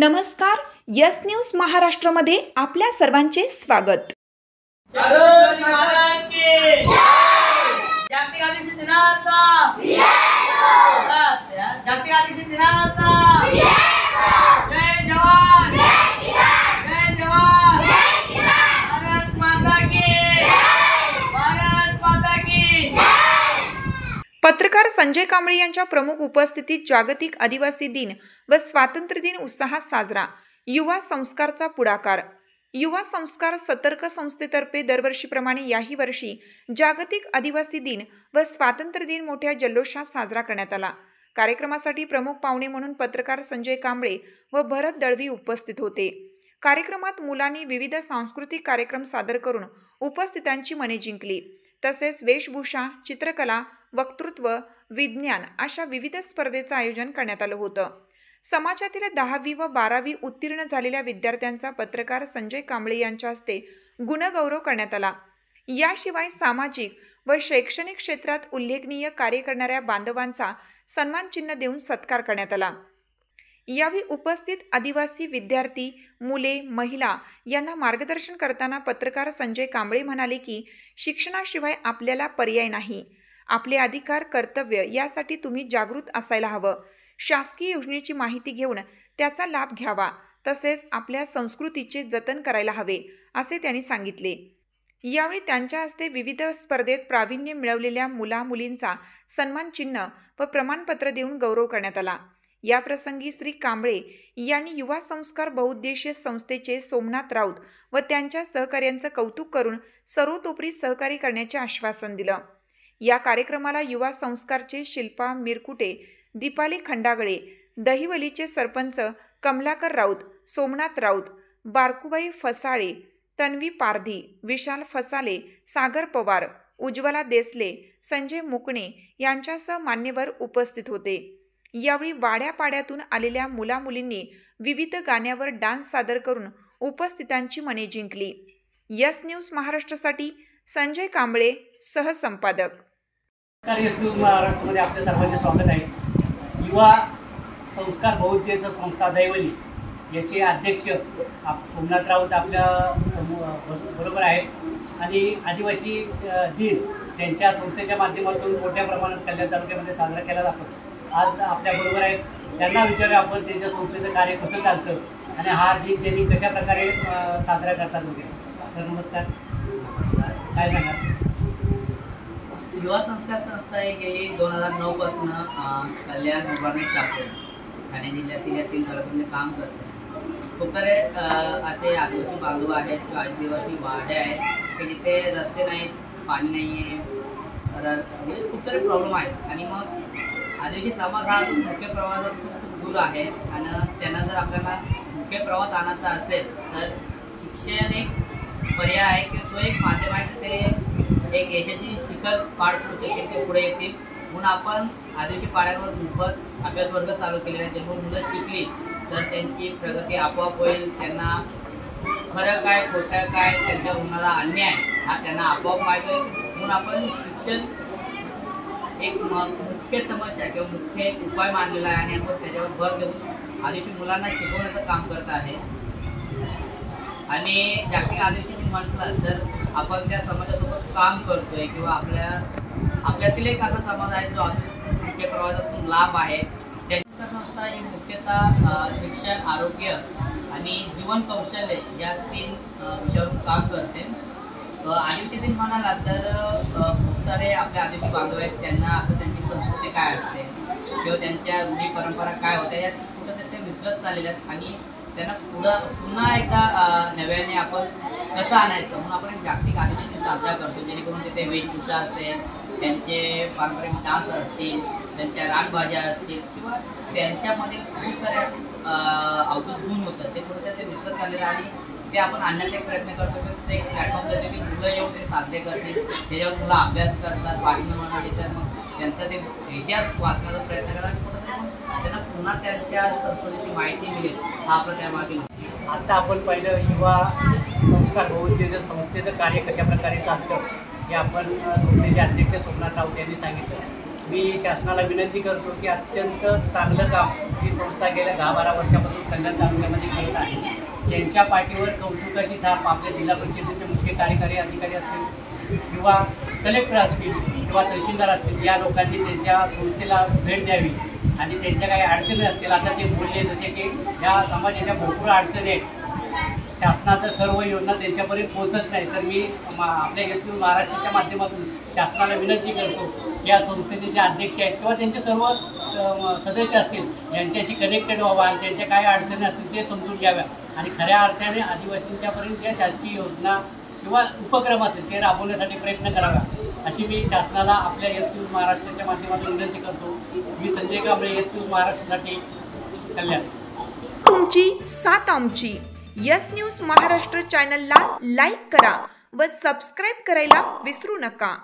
नमस्कार, yes news महाराष्ट्रामध्ये आपल्या सर्वांचे स्वागत। पत्रकार संजय कांबळे यांच्या प्रमुख उपस्थितीत जागतिक आदिवासी दिन व स्वातंत्र्य दिन उत्साहात साजरा। युवा संस्कारचा पुढाकार। युवा संस्कार सतर्क संस्थेतर्फे दरवर्षीप्रमाणे याही वर्षी जागतिक आदिवासी दिन व स्वातंत्र्य दिन मोठ्या जल्लोषात साजरा करण्यात आला। कार्यक्रमासाठी प्रमुख पाहुणे म्हणून पत्रकार संजय कांबळे व भरत दळवी उपस्थित होते। कार्यक्रमात मुलांनी विविध सांस्कृतिक कार्यक्रम सादर करून उपस्थितांची मने जिंकली। तसेच वेशभूषा, चित्रकला, वक्तृत्व, विज्ञान अशा विविध स्पर्धेचं आयोजन करण्यात आलं होतं। समाजातील 10वी व 12वी उत्तीर्ण झालेल्या विद्यार्थ्यांचा पत्रकार संजय कांबळे यांच्या हस्ते गुणगौरव करण्यात आला। याशिवाय सामाजिक व शैक्षणिक क्षेत्रात उल्लेखनीय कार्य करणाऱ्या बांधवांचा सन्मान चिन्ह देऊन सत्कार करण्यात आला। यावेळी उपस्थित आदिवासी विद्यार्थी, मुले, महिला यांना मार्गदर्शन करताना पत्रकार संजय कांबळे म्हणाले की शिक्षणाशिवाय आपल्याला पर्याय नाही। आपले अधिकार, कर्तव्य यासाठी तुम्ही जागृत असायला हवं। शासकीय योजनेची माहिती घेऊन त्याचा लाभ घ्यावा। तसेच आपल्या संस्कृतीचे जतन करायला हवे असे त्यांनी सांगितले। यावेळी त्यांच्या हस्ते विविध स्पर्धेत प्रावीण्य मिळवलेल्या मुला-मुलींचा सन्मान चिन्ह व प्रमाणपत्र देऊन गौरव करण्यात आला। या प्रसंगी श्री कांबळे यांनी युवा संस्कार बहुउद्देशीय संस्थेचे सोमनाथ राऊत व त्यांच्या सहकार्यांचं कौतुक करून सर्वतोपरी सहकार्य करण्याचे आश्वासन दिलं। या कार्यक्रमाला युवा संस्कारचे शिल्पा मिरकुटे, दीपाली खंडागळे, दहिवलीचे सरपंच कमलाकर राऊत, सोमनाथ राऊत, बारकुबाई फसाळे, तन्वी पारधी, विशाल फसाले, सागर पवार, उज्ज्वला देसले, संजय मुकणे यांच्यासह मान्यवर उपस्थित होते। यावेळी वाड्यापाड्यातून आलेल्या मुला-मुलींनी विविध गाण्यावर डान्स सादर करून उपस्थितांची मने जिंकली। यस न्यूज महाराष्ट्रासाठी संजय कांबळे, सहसंपादक। यस न्यूज महाराष्ट्रामध्ये आपल्या सर्वांचे स्वागत आहे। युवा संस्कार बहुउद्देशीय संस्था दैवली याचे अध्यक्ष सोमनाथ राऊत आपल्या बरोबर आहेत आणि आदिवासी दिन त्यांच्या संस्थेच्या माध्यमातून मोठ्या प्रमाणात कल्याण तालुक्यामध्ये साजरा केला जातो। आज आपल्याबरोबर आहेत, त्यांना विचारूया आपण त्यांच्या संस्थेचं कार्य कसं चालतं आणि हा दिन त्यांनी कशा प्रकारे साजरा करतात वगैरे। तर नमस्कार, काय सांगा? युवा संस्कार संस्था ही गेली 2009 पासून कल्याण विभागाने स्थापन ठाणे जिल्ह्यातील या 3 तालुक्यामध्ये काम करते। खूप सारे असे आदिवासी बांधव आहेत किंवा आदिवासी वाड्या आहेत की जिथे रस्ते नाहीत, पाणी नाही आहे, खूप सारे प्रॉब्लेम आहेत आणि मग आदिवासी समाज हा मुख्य प्रवाहापासून खूप दूर आहे आणि त्यांना जर आपल्याला मुख्य प्रवाहात आणायचा असेल तर शिक्षण एक पर्याय आहे की तो एक माध्यम आहे, ते एक यशाची शिखर पार करू शकते, ते पुढे येतील म्हणून आपण आदिवासी पाड्यांवर मोफत अभ्यास वर्ग चालू केलेला आहे। जेव्हा मुलं शिकली तर त्यांची प्रगती आपोआप होईल, त्यांना खरं काय खोटं काय त्यांच्या होणारा अन्याय हा त्यांना आपोआप माहीत होईल म्हणून आपण शिक्षण एक मुख्य समस्या किंवा मुख्य उपाय मानलेला आहे आणि आपण त्याच्यावर भर देऊन आदिवासी मुलांना शिकवण्याचं काम करत आहे। आणि जागतिक आदिवासी दिन म्हटलं तर आपण त्या समाजासोबत काम करतोय किंवा आपल्यातील एक असा समाज आहे जो मुख्य प्रवाहातून लांब आहे। त्यांची संस्था ही मुख्यतः शिक्षण, आरोग्य आणि जीवन कौशल्य या 3 विषयावरून काम करते। आदिवासी दिन म्हणाला तर खूप सारे आपले आदिवासी बांधव आहेत, त्यांना आता त्यांची संस्कृती काय असते किंवा त्यांच्या रूढी परंपरा काय होत्या यात कुठंतरी ते विसरत चाललेले आहेत आणि त्यांना पुन्हा एकदा नव्याने आपण कसं आणायचं म्हणून आपण एक जागतिक आदिवासी दिन साजरा करतो, जेणेकरून तिथे वेशभूषा असेल, त्यांचे पारंपरिक डान्स असतील, त्यांच्या रानभाज्या असतील किंवा त्यांच्यामध्ये खूप साऱ्या अवधूत गुण होतात, ते कुठं ते विसरत चाललेलं आणि ते आपण आणण्याचा एक प्रयत्न करतो। ते एक प्लॅटफॉर्म त्याचे की मुलं येऊन ते साजरे करतील, त्याच्यावर मुलं अभ्यास करतात, भाषणं म्हणाले तर मग त्यांचा ते इतिहास वाचण्याचा प्रयत्न करतात आणि कुठंतरी त्यांना पुन्हा त्यांच्या संस्कृतीची माहिती मिळेल हा आपला त्यामागे। आता आपण पाहिलं युवा संस्कार बहुउद्देशीय संस्थेचं कार्य कशा प्रकारे चालतं हे आपण संस्थेचे अध्यक्ष सोमनाथ राऊत यांनी सांगितलं। मी शासनाला विनंती करतो की अत्यंत चांगलं काम ही संस्था गेल्या 10-12 वर्षापासून कल्याण तालुक्यामध्ये करत आहे. त्यांच्या पाठीवर कौतुकाची थाप आपल्या जिल्हा परिषदेचे मुख्य कार्यकारी अधिकारी असतील किंवा कलेक्टर असतील किंवा तहसीलदार असतील, या लोकांनी त्यांच्या संस्थेला भेट द्यावी आणि त्यांच्या काही अडचणी असतील. आता ते बोलले जसे की या समाजाच्या भरपूर अडचणी आहेत, शासनाचं सर्व योजना त्यांच्यापर्यंत पोहोचत नाही. तर मी आपल्या SPU महाराष्ट्राच्या माध्यमातून शासनाला विनंती करतो की या संस्थेचे जे अध्यक्ष आहेत किंवा त्यांचे सर्व सदस्य असतील यांच्याशी कनेक्टेड व्हावा आणि त्यांच्या काय अडचणी असतील ते समजून घ्याव्या आणि खऱ्या अर्थाने आदिवासींच्यापर्यंत ज्या शासकीय योजना किंवा उपक्रम असतील ते राबवण्यासाठी प्रयत्न करावा, अशी मी शासनाला आपल्या SPU महाराष्ट्राच्या माध्यमातून विनंती करतो. मी संजय कांबळे, SPU महाराष्ट्रासाठी, कल्याण. तुमची साथ आमची. यस न्यूज महाराष्ट्र चॅनलला लाईक करा व सबस्क्राईब करायला विसरू नका.